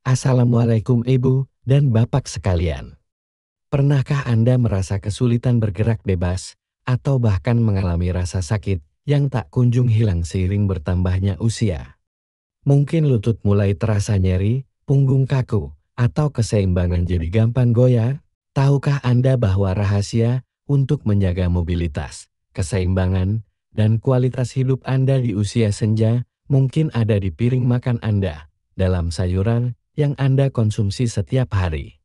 Assalamualaikum Ibu dan Bapak sekalian. Pernahkah Anda merasa kesulitan bergerak bebas atau bahkan mengalami rasa sakit yang tak kunjung hilang seiring bertambahnya usia? Mungkin lutut mulai terasa nyeri, punggung kaku, atau keseimbangan jadi gampang goyah? Tahukah Anda bahwa rahasia untuk menjaga mobilitas, keseimbangan, dan kualitas hidup Anda di usia senja mungkin ada di piring makan Anda, dalam sayuran yang Anda konsumsi setiap hari?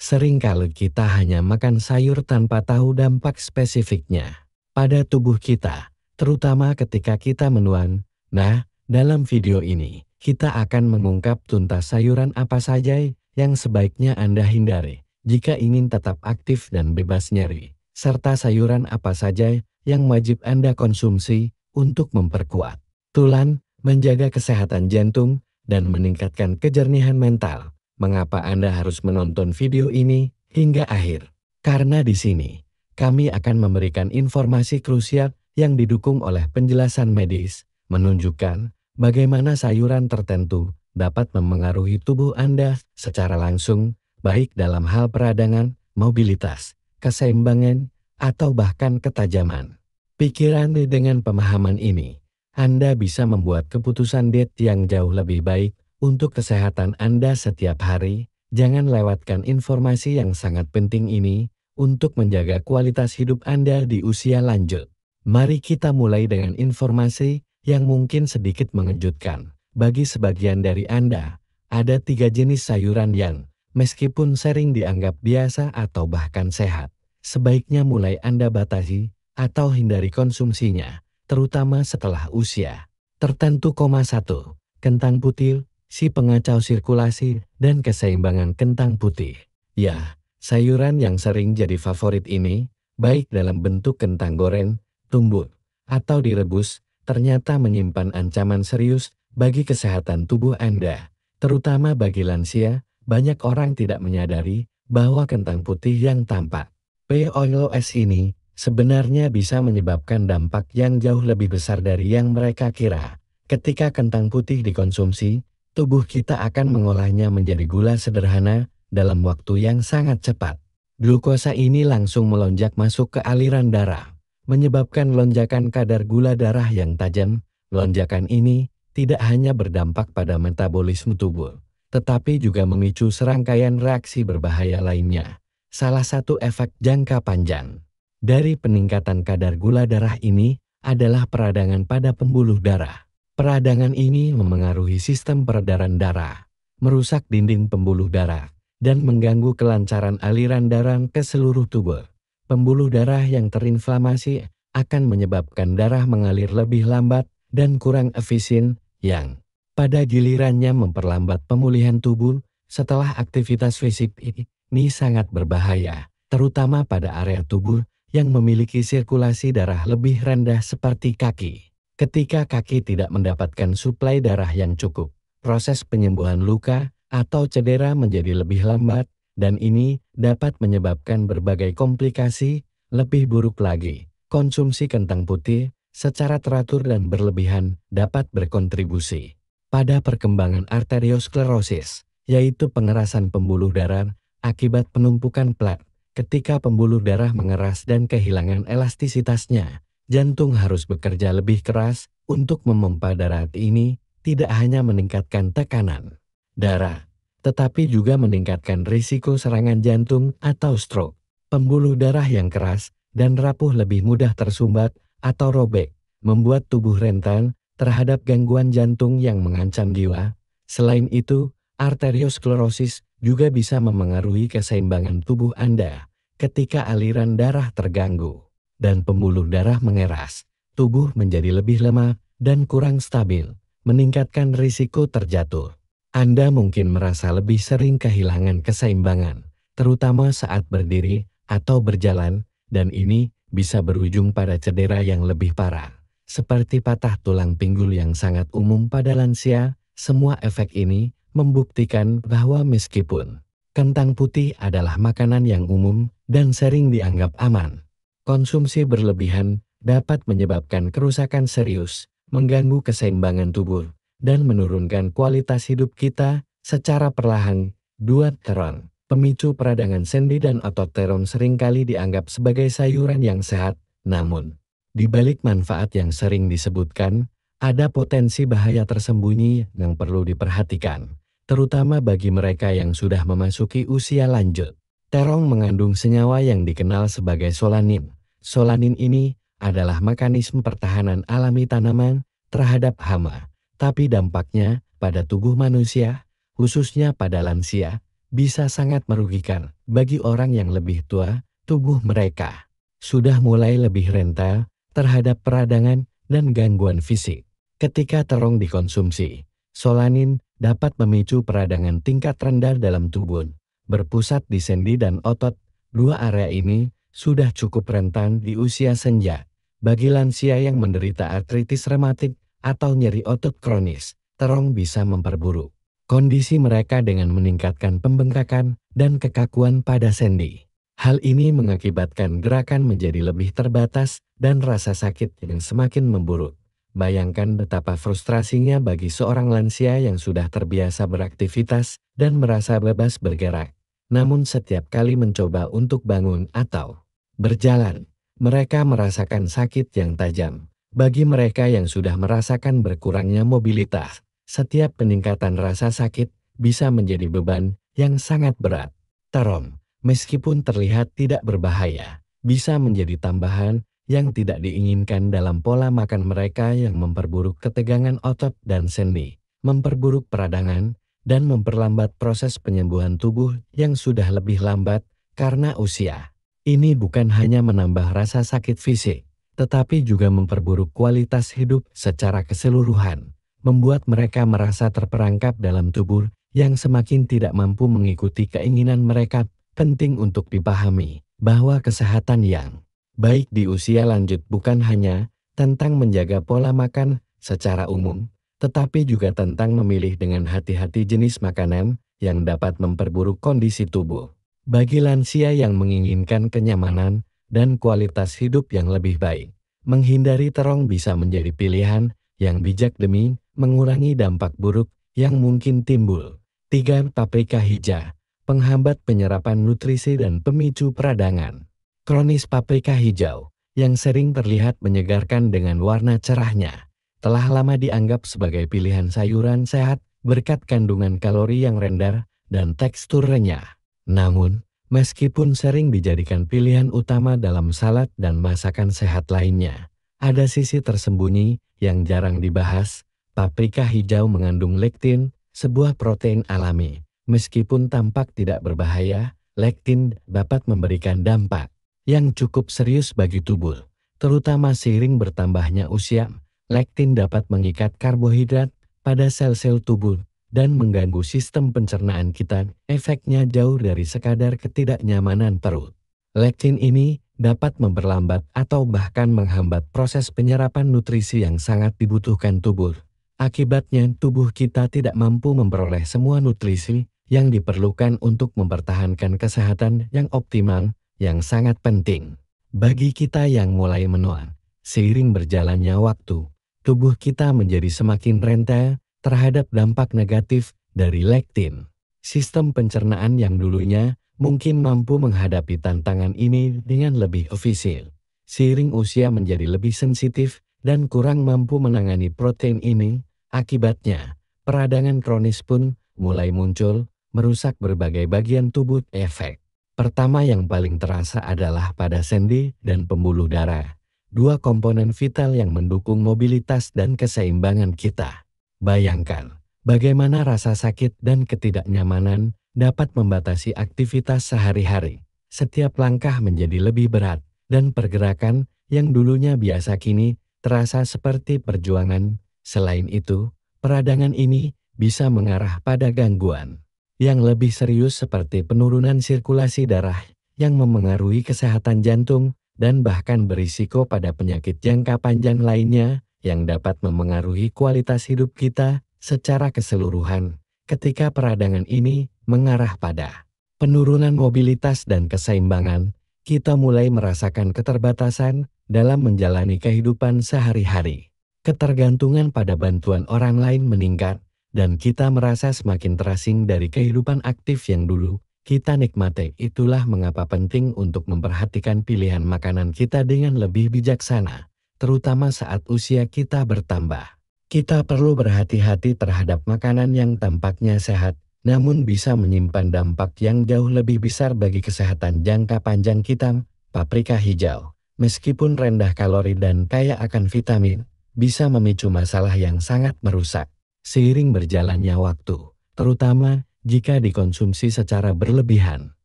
Seringkali kita hanya makan sayur tanpa tahu dampak spesifiknya pada tubuh kita, terutama ketika kita menuan. Nah, dalam video ini, kita akan mengungkap tuntas sayuran apa saja yang sebaiknya Anda hindari jika ingin tetap aktif dan bebas nyeri, serta sayuran apa saja yang wajib Anda konsumsi untuk memperkuat tulang, menjaga kesehatan jantung, dan meningkatkan kejernihan mental. Mengapa Anda harus menonton video ini hingga akhir? Karena di sini, kami akan memberikan informasi krusial yang didukung oleh penjelasan medis, menunjukkan bagaimana sayuran tertentu dapat memengaruhi tubuh Anda secara langsung, baik dalam hal peradangan, mobilitas, keseimbangan, atau bahkan ketajaman pikiran. Dengan pemahaman ini, Anda bisa membuat keputusan diet yang jauh lebih baik untuk kesehatan Anda setiap hari. Jangan lewatkan informasi yang sangat penting ini untuk menjaga kualitas hidup Anda di usia lanjut. Mari kita mulai dengan informasi yang mungkin sedikit mengejutkan. Bagi sebagian dari Anda, ada 3 jenis sayuran yang, meskipun sering dianggap biasa atau bahkan sehat, sebaiknya mulai Anda batasi atau hindari konsumsinya, terutama setelah usia tertentu. 1. Kentang putih, si pengacau sirkulasi dan keseimbangan. Kentang putih, ya, sayuran yang sering jadi favorit ini, baik dalam bentuk kentang goreng, tumbuk, atau direbus, ternyata menyimpan ancaman serius bagi kesehatan tubuh Anda, terutama bagi lansia. Banyak orang tidak menyadari bahwa kentang putih yang tampak POS ini sebenarnya bisa menyebabkan dampak yang jauh lebih besar dari yang mereka kira. Ketika kentang putih dikonsumsi, tubuh kita akan mengolahnya menjadi gula sederhana dalam waktu yang sangat cepat. Glukosa ini langsung melonjak masuk ke aliran darah, menyebabkan lonjakan kadar gula darah yang tajam. Lonjakan ini tidak hanya berdampak pada metabolisme tubuh, tetapi juga memicu serangkaian reaksi berbahaya lainnya. Salah satu efek jangka panjang dari peningkatan kadar gula darah ini adalah peradangan pada pembuluh darah. Peradangan ini memengaruhi sistem peredaran darah, merusak dinding pembuluh darah, dan mengganggu kelancaran aliran darah ke seluruh tubuh. Pembuluh darah yang terinflamasi akan menyebabkan darah mengalir lebih lambat dan kurang efisien, yang pada gilirannya memperlambat pemulihan tubuh setelah aktivitas fisik. Ini sangat berbahaya, terutama pada area tubuh yang memiliki sirkulasi darah lebih rendah seperti kaki. Ketika kaki tidak mendapatkan suplai darah yang cukup, proses penyembuhan luka atau cedera menjadi lebih lambat, dan ini dapat menyebabkan berbagai komplikasi. Lebih buruk lagi, konsumsi kentang putih secara teratur dan berlebihan dapat berkontribusi pada perkembangan arteriosklerosis, yaitu pengerasan pembuluh darah akibat penumpukan plat. Ketika pembuluh darah mengeras dan kehilangan elastisitasnya, jantung harus bekerja lebih keras untuk memompa darah. Ini tidak hanya meningkatkan tekanan darah, tetapi juga meningkatkan risiko serangan jantung atau stroke. Pembuluh darah yang keras dan rapuh lebih mudah tersumbat atau robek, membuat tubuh rentan terhadap gangguan jantung yang mengancam jiwa. Selain itu, arteriosklerosis juga bisa memengaruhi keseimbangan tubuh Anda. Ketika aliran darah terganggu dan pembuluh darah mengeras, tubuh menjadi lebih lemah dan kurang stabil, meningkatkan risiko terjatuh. Anda mungkin merasa lebih sering kehilangan keseimbangan, terutama saat berdiri atau berjalan, dan ini bisa berujung pada cedera yang lebih parah, seperti patah tulang pinggul yang sangat umum pada lansia. Semua efek ini membuktikan bahwa meskipun kentang putih adalah makanan yang umum dan sering dianggap aman, konsumsi berlebihan dapat menyebabkan kerusakan serius, mengganggu keseimbangan tubuh, dan menurunkan kualitas hidup kita Secara perlahan, dua terong, pemicu peradangan sendi dan otot terong seringkali dianggap sebagai sayuran yang sehat, namun di balik manfaat yang sering disebutkan, ada potensi bahaya tersembunyi yang perlu diperhatikan, terutama bagi mereka yang sudah memasuki usia lanjut. Terong mengandung senyawa yang dikenal sebagai solanin. Solanin ini adalah mekanisme pertahanan alami tanaman terhadap hama, tapi dampaknya pada tubuh manusia, khususnya pada lansia, bisa sangat merugikan. Bagi orang yang lebih tua, tubuh mereka sudah mulai lebih rentan terhadap peradangan dan gangguan fisik. Ketika terong dikonsumsi, solanin dapat memicu peradangan tingkat rendah dalam tubuh, berpusat di sendi dan otot. Dua area ini sudah cukup rentan di usia senja. Bagi lansia yang menderita artritis rematik atau nyeri otot kronis, terong bisa memperburuk kondisi mereka dengan meningkatkan pembengkakan dan kekakuan pada sendi. Hal ini mengakibatkan gerakan menjadi lebih terbatas dan rasa sakit yang semakin memburuk. Bayangkan betapa frustrasinya bagi seorang lansia yang sudah terbiasa beraktivitas dan merasa bebas bergerak. Namun setiap kali mencoba untuk bangun atau berjalan, mereka merasakan sakit yang tajam. Bagi mereka yang sudah merasakan berkurangnya mobilitas, setiap peningkatan rasa sakit bisa menjadi beban yang sangat berat. Terong, meskipun terlihat tidak berbahaya, bisa menjadi tambahan yang tidak diinginkan dalam pola makan mereka yang memperburuk ketegangan otot dan sendi, memperburuk peradangan, dan memperlambat proses penyembuhan tubuh yang sudah lebih lambat karena usia. Ini bukan hanya menambah rasa sakit fisik, tetapi juga memperburuk kualitas hidup secara keseluruhan, membuat mereka merasa terperangkap dalam tubuh yang semakin tidak mampu mengikuti keinginan mereka. Penting untuk dipahami bahwa kesehatan yang baik di usia lanjut bukan hanya tentang menjaga pola makan secara umum, tetapi juga tentang memilih dengan hati-hati jenis makanan yang dapat memperburuk kondisi tubuh. Bagi lansia yang menginginkan kenyamanan dan kualitas hidup yang lebih baik, menghindari terong bisa menjadi pilihan yang bijak demi mengurangi dampak buruk yang mungkin timbul. 3. Paprika hijau, penghambat penyerapan nutrisi dan pemicu peradangan. Kronis paprika hijau, yang sering terlihat menyegarkan dengan warna cerahnya, telah lama dianggap sebagai pilihan sayuran sehat berkat kandungan kalori yang rendah dan tekstur renyah. Namun, meskipun sering dijadikan pilihan utama dalam salad dan masakan sehat lainnya, ada sisi tersembunyi yang jarang dibahas. Paprika hijau mengandung lektin, sebuah protein alami. Meskipun tampak tidak berbahaya, lektin dapat memberikan dampak yang cukup serius bagi tubuh, terutama seiring bertambahnya usia. Lektin dapat mengikat karbohidrat pada sel-sel tubuh dan mengganggu sistem pencernaan kita. Efeknya jauh dari sekadar ketidaknyamanan perut. Lektin ini dapat memperlambat atau bahkan menghambat proses penyerapan nutrisi yang sangat dibutuhkan tubuh. Akibatnya, tubuh kita tidak mampu memperoleh semua nutrisi yang diperlukan untuk mempertahankan kesehatan yang optimal, yang sangat penting bagi kita yang mulai menua. Seiring berjalannya waktu, tubuh kita menjadi semakin rentan terhadap dampak negatif dari lektin. Sistem pencernaan yang dulunya mungkin mampu menghadapi tantangan ini dengan lebih efisien, seiring usia menjadi lebih sensitif dan kurang mampu menangani protein ini. Akibatnya, peradangan kronis pun mulai muncul, merusak berbagai bagian tubuh. Efek pertama yang paling terasa adalah pada sendi dan pembuluh darah, dua komponen vital yang mendukung mobilitas dan keseimbangan kita. Bayangkan bagaimana rasa sakit dan ketidaknyamanan dapat membatasi aktivitas sehari-hari. Setiap langkah menjadi lebih berat, dan pergerakan yang dulunya biasa kini terasa seperti perjuangan. Selain itu, peradangan ini bisa mengarah pada gangguan yang lebih serius seperti penurunan sirkulasi darah yang memengaruhi kesehatan jantung dan bahkan berisiko pada penyakit jangka panjang lainnya yang dapat memengaruhi kualitas hidup kita secara keseluruhan. Ketika peradangan ini mengarah pada penurunan mobilitas dan keseimbangan, kita mulai merasakan keterbatasan dalam menjalani kehidupan sehari-hari. Ketergantungan pada bantuan orang lain meningkat, dan kita merasa semakin terasing dari kehidupan aktif yang dulu kita nikmati. Itulah mengapa penting untuk memperhatikan pilihan makanan kita dengan lebih bijaksana, terutama saat usia kita bertambah. Kita perlu berhati-hati terhadap makanan yang tampaknya sehat, namun bisa menyimpan dampak yang jauh lebih besar bagi kesehatan jangka panjang kita. Paprika hijau, meskipun rendah kalori dan kaya akan vitamin, bisa memicu masalah yang sangat merusak seiring berjalannya waktu, terutama jika dikonsumsi secara berlebihan.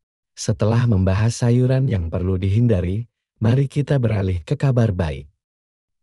Setelah membahas sayuran yang perlu dihindari, mari kita beralih ke kabar baik.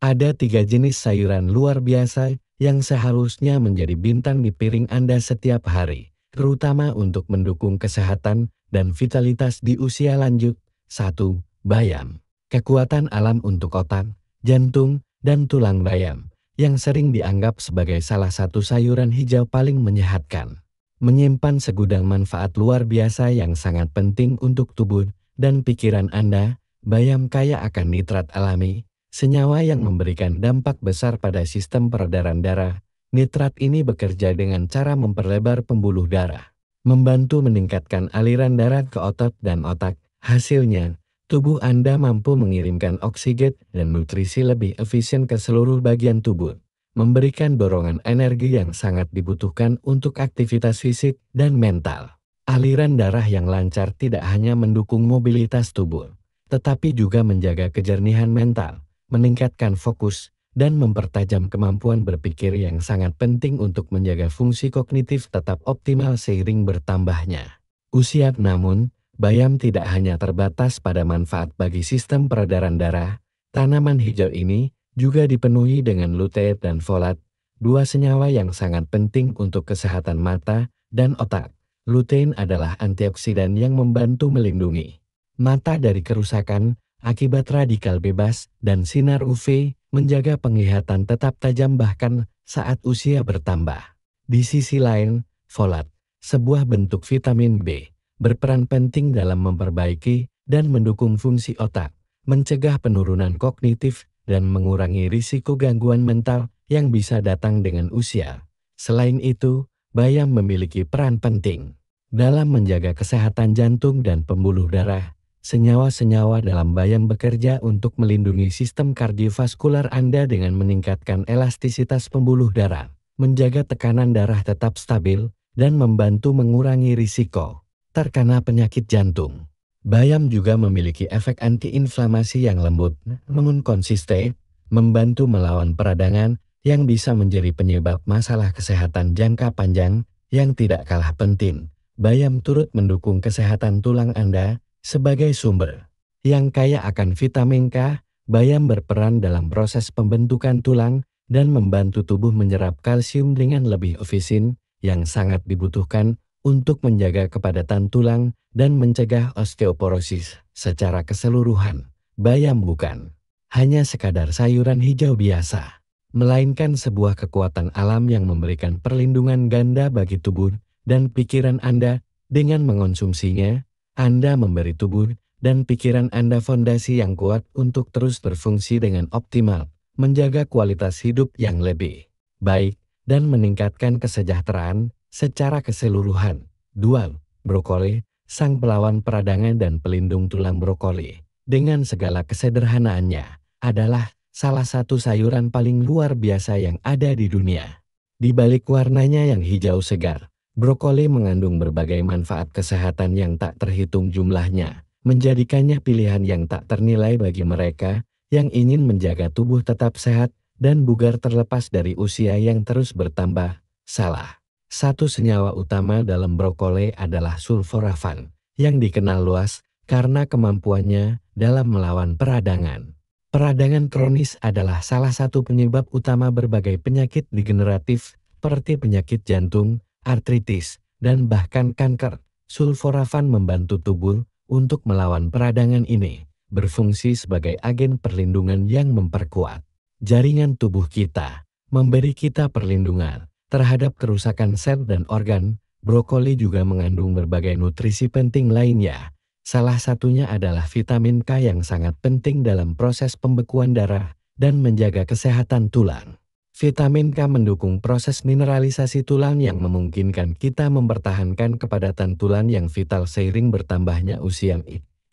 Ada 3 jenis sayuran luar biasa yang seharusnya menjadi bintang di piring Anda setiap hari, terutama untuk mendukung kesehatan dan vitalitas di usia lanjut. 1. Bayam. Kekuatan alam untuk otak, jantung, dan tulang bayam, yang sering dianggap sebagai salah satu sayuran hijau paling menyehatkan. Menyimpan segudang manfaat luar biasa yang sangat penting untuk tubuh dan pikiran Anda. Bayam kaya akan nitrat alami, senyawa yang memberikan dampak besar pada sistem peredaran darah. Nitrat ini bekerja dengan cara memperlebar pembuluh darah, membantu meningkatkan aliran darah ke otot dan otak. Hasilnya, tubuh Anda mampu mengirimkan oksigen dan nutrisi lebih efisien ke seluruh bagian tubuh, memberikan dorongan energi yang sangat dibutuhkan untuk aktivitas fisik dan mental. Aliran darah yang lancar tidak hanya mendukung mobilitas tubuh, tetapi juga menjaga kejernihan mental, meningkatkan fokus, dan mempertajam kemampuan berpikir yang sangat penting untuk menjaga fungsi kognitif tetap optimal seiring bertambahnya usia. Namun, bayam tidak hanya terbatas pada manfaat bagi sistem peredaran darah. Tanaman hijau ini juga dipenuhi dengan lutein dan folat, 2 senyawa yang sangat penting untuk kesehatan mata dan otak. Lutein adalah antioksidan yang membantu melindungi mata dari kerusakan akibat radikal bebas dan sinar UV, menjaga penglihatan tetap tajam bahkan saat usia bertambah. Di sisi lain, folat, sebuah bentuk vitamin B, berperan penting dalam memperbaiki dan mendukung fungsi otak, mencegah penurunan kognitif, dan mengurangi risiko gangguan mental yang bisa datang dengan usia. Selain itu, bayam memiliki peran penting dalam menjaga kesehatan jantung dan pembuluh darah. Senyawa-senyawa dalam bayam bekerja untuk melindungi sistem kardiovaskular Anda dengan meningkatkan elastisitas pembuluh darah, menjaga tekanan darah tetap stabil, dan membantu mengurangi risiko terkena penyakit jantung. Bayam juga memiliki efek antiinflamasi yang lembut, namun konsisten, membantu melawan peradangan yang bisa menjadi penyebab masalah kesehatan jangka panjang. Yang tidak kalah penting, bayam turut mendukung kesehatan tulang Anda sebagai sumber yang kaya akan vitamin K. Bayam berperan dalam proses pembentukan tulang dan membantu tubuh menyerap kalsium dengan lebih efisien, yang sangat dibutuhkan untuk menjaga kepadatan tulang dan mencegah osteoporosis. Secara keseluruhan, bayam bukan hanya sekadar sayuran hijau biasa, melainkan sebuah kekuatan alam yang memberikan perlindungan ganda bagi tubuh dan pikiran Anda. Dengan mengonsumsinya, Anda memberi tubuh dan pikiran Anda fondasi yang kuat untuk terus berfungsi dengan optimal, menjaga kualitas hidup yang lebih baik, dan meningkatkan kesejahteraan secara keseluruhan. 2. Brokoli, sang pelawan peradangan dan pelindung tulang. Brokoli, dengan segala kesederhanaannya, adalah salah satu sayuran paling luar biasa yang ada di dunia. Di balik warnanya yang hijau segar, brokoli mengandung berbagai manfaat kesehatan yang tak terhitung jumlahnya, menjadikannya pilihan yang tak ternilai bagi mereka yang ingin menjaga tubuh tetap sehat dan bugar terlepas dari usia yang terus bertambah. Salah satu senyawa utama dalam brokoli adalah sulforafan, yang dikenal luas karena kemampuannya dalam melawan peradangan. Peradangan kronis adalah salah satu penyebab utama berbagai penyakit degeneratif seperti penyakit jantung, artritis, dan bahkan kanker. Sulforafan membantu tubuh untuk melawan peradangan ini, berfungsi sebagai agen perlindungan yang memperkuat jaringan tubuh kita, memberi kita perlindungan terhadap kerusakan sel dan organ. Brokoli juga mengandung berbagai nutrisi penting lainnya. Salah satunya adalah vitamin K yang sangat penting dalam proses pembekuan darah dan menjaga kesehatan tulang. Vitamin K mendukung proses mineralisasi tulang yang memungkinkan kita mempertahankan kepadatan tulang yang vital seiring bertambahnya usia.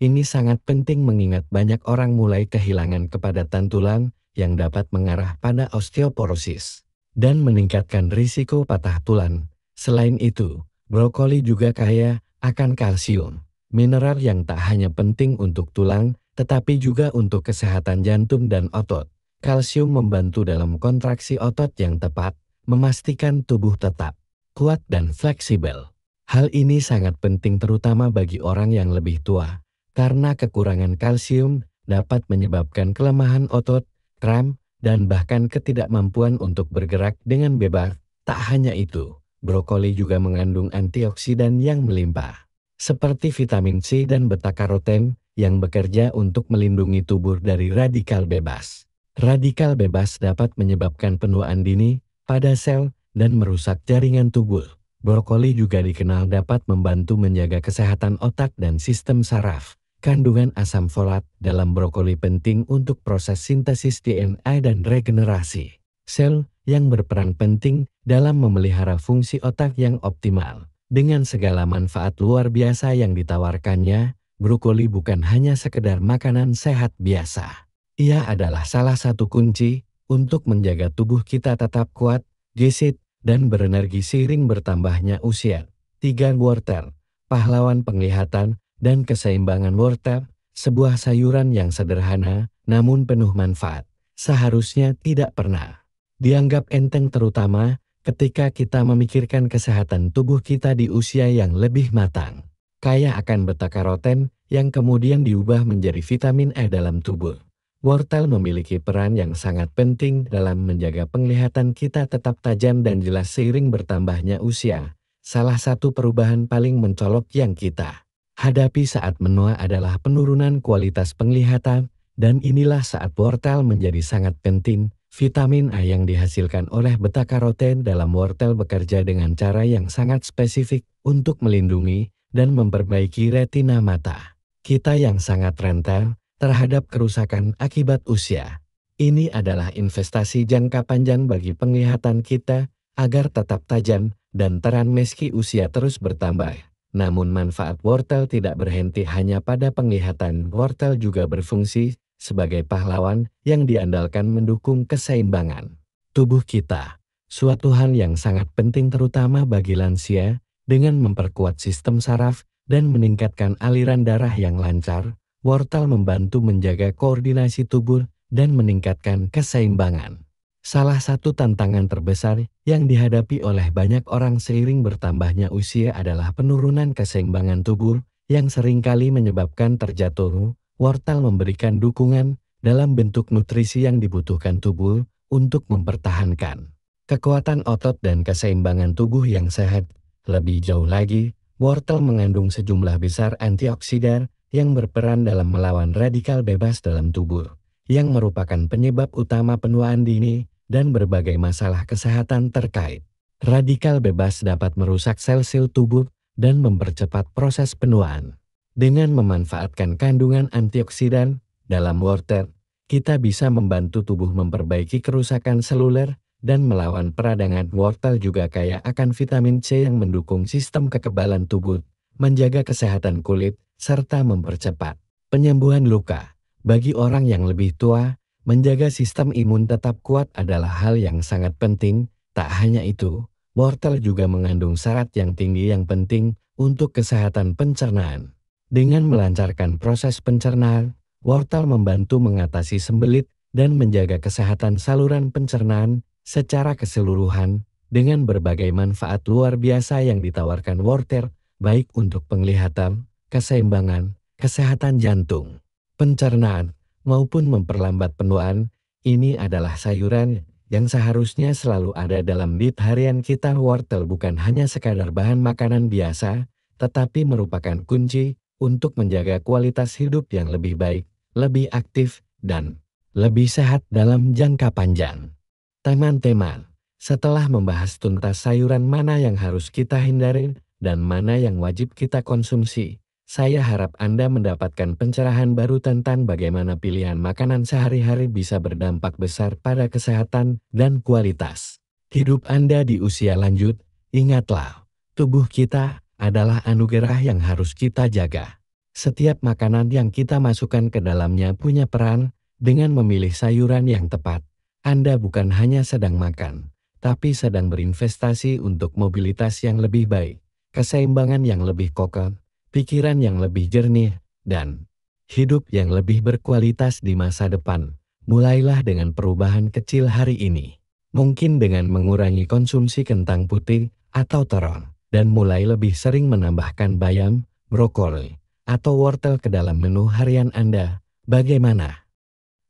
Ini sangat penting mengingat banyak orang mulai kehilangan kepadatan tulang yang dapat mengarah pada osteoporosis dan meningkatkan risiko patah tulang. Selain itu, brokoli juga kaya akan kalsium, mineral yang tak hanya penting untuk tulang, tetapi juga untuk kesehatan jantung dan otot. Kalsium membantu dalam kontraksi otot yang tepat, memastikan tubuh tetap kuat dan fleksibel. Hal ini sangat penting terutama bagi orang yang lebih tua, karena kekurangan kalsium dapat menyebabkan kelemahan otot, kram, dan bahkan ketidakmampuan untuk bergerak dengan bebas. Tak hanya itu, brokoli juga mengandung antioksidan yang melimpah, seperti vitamin C dan beta-karoten yang bekerja untuk melindungi tubuh dari radikal bebas. Radikal bebas dapat menyebabkan penuaan dini pada sel dan merusak jaringan tubuh. Brokoli juga dikenal dapat membantu menjaga kesehatan otak dan sistem saraf. Kandungan asam folat dalam brokoli penting untuk proses sintesis DNA dan regenerasi sel yang berperan penting dalam memelihara fungsi otak yang optimal. Dengan segala manfaat luar biasa yang ditawarkannya, brokoli bukan hanya sekedar makanan sehat biasa. Ia adalah salah satu kunci untuk menjaga tubuh kita tetap kuat, gesit, dan berenergi seiring bertambahnya usia. 3. Wortel, pahlawan penglihatan dan keseimbangan. Wortel, sebuah sayuran yang sederhana namun penuh manfaat, seharusnya tidak pernah dianggap enteng terutama ketika kita memikirkan kesehatan tubuh kita di usia yang lebih matang. Kaya akan beta-karoten yang kemudian diubah menjadi vitamin E dalam tubuh. Wortel memiliki peran yang sangat penting dalam menjaga penglihatan kita tetap tajam dan jelas seiring bertambahnya usia. Salah satu perubahan paling mencolok yang kita hadapi saat menua adalah penurunan kualitas penglihatan, dan inilah saat wortel menjadi sangat penting. Vitamin A yang dihasilkan oleh beta-karoten dalam wortel bekerja dengan cara yang sangat spesifik untuk melindungi dan memperbaiki retina mata kita yang sangat rentan terhadap kerusakan akibat usia. Ini adalah investasi jangka panjang bagi penglihatan kita agar tetap tajam dan terang meski usia terus bertambah. Namun manfaat wortel tidak berhenti hanya pada penglihatan. Wortel juga berfungsi sebagai pahlawan yang diandalkan mendukung keseimbangan tubuh kita. Suatu hal yang sangat penting terutama bagi lansia dengan memperkuat sistem saraf dan meningkatkan aliran darah yang lancar. Wortel membantu menjaga koordinasi tubuh dan meningkatkan keseimbangan. Salah satu tantangan terbesar yang dihadapi oleh banyak orang seiring bertambahnya usia adalah penurunan keseimbangan tubuh yang seringkali menyebabkan terjatuh. Wortel memberikan dukungan dalam bentuk nutrisi yang dibutuhkan tubuh untuk mempertahankan kekuatan otot dan keseimbangan tubuh yang sehat. Lebih jauh lagi, wortel mengandung sejumlah besar antioksidan yang berperan dalam melawan radikal bebas dalam tubuh, yang merupakan penyebab utama penuaan dini dan berbagai masalah kesehatan terkait. Radikal bebas dapat merusak sel-sel tubuh dan mempercepat proses penuaan. Dengan memanfaatkan kandungan antioksidan dalam wortel, kita bisa membantu tubuh memperbaiki kerusakan seluler dan melawan peradangan. Wortel juga kaya akan vitamin C yang mendukung sistem kekebalan tubuh, menjaga kesehatan kulit, serta mempercepat penyembuhan luka. Bagi orang yang lebih tua, menjaga sistem imun tetap kuat adalah hal yang sangat penting. Tak hanya itu, wortel juga mengandung serat yang tinggi yang penting untuk kesehatan pencernaan. Dengan melancarkan proses pencernaan, wortel membantu mengatasi sembelit dan menjaga kesehatan saluran pencernaan secara keseluruhan dengan berbagai manfaat luar biasa yang ditawarkan wortel, baik untuk penglihatan, keseimbangan, kesehatan jantung, pencernaan, maupun memperlambat penuaan. Ini adalah sayuran yang seharusnya selalu ada dalam diet harian kita. Wortel bukan hanya sekadar bahan makanan biasa, tetapi merupakan kunci untuk menjaga kualitas hidup yang lebih baik, lebih aktif, dan lebih sehat dalam jangka panjang. Teman-teman, setelah membahas tuntas sayuran mana yang harus kita hindari dan mana yang wajib kita konsumsi, Saya harap Anda mendapatkan pencerahan baru tentang bagaimana pilihan makanan sehari-hari bisa berdampak besar pada kesehatan dan kualitas hidup Anda di usia lanjut. Ingatlah, tubuh kita adalah anugerah yang harus kita jaga. Setiap makanan yang kita masukkan ke dalamnya punya peran. Dengan memilih sayuran yang tepat, Anda bukan hanya sedang makan, tapi sedang berinvestasi untuk mobilitas yang lebih baik, keseimbangan yang lebih kokoh, pikiran yang lebih jernih, dan hidup yang lebih berkualitas di masa depan. Mulailah dengan perubahan kecil hari ini. Mungkin dengan mengurangi konsumsi kentang putih atau terong, dan mulai lebih sering menambahkan bayam, brokoli, atau wortel ke dalam menu harian Anda. Bagaimana?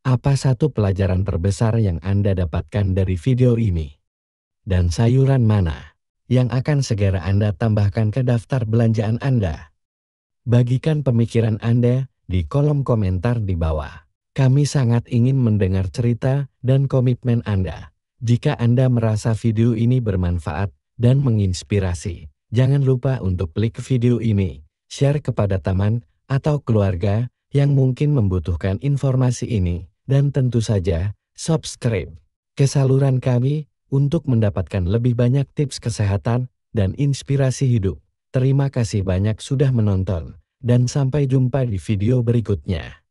Apa satu pelajaran terbesar yang Anda dapatkan dari video ini? Dan sayuran mana yang akan segera Anda tambahkan ke daftar belanjaan Anda? Bagikan pemikiran Anda di kolom komentar di bawah. Kami sangat ingin mendengar cerita dan komitmen Anda. Jika Anda merasa video ini bermanfaat dan menginspirasi, jangan lupa untuk klik video ini, share kepada teman atau keluarga yang mungkin membutuhkan informasi ini, dan tentu saja subscribe ke saluran kami untuk mendapatkan lebih banyak tips kesehatan dan inspirasi hidup. Terima kasih banyak sudah menonton, dan sampai jumpa di video berikutnya.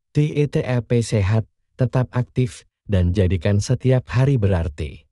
TETAP sehat, tetap aktif, dan jadikan setiap hari berarti.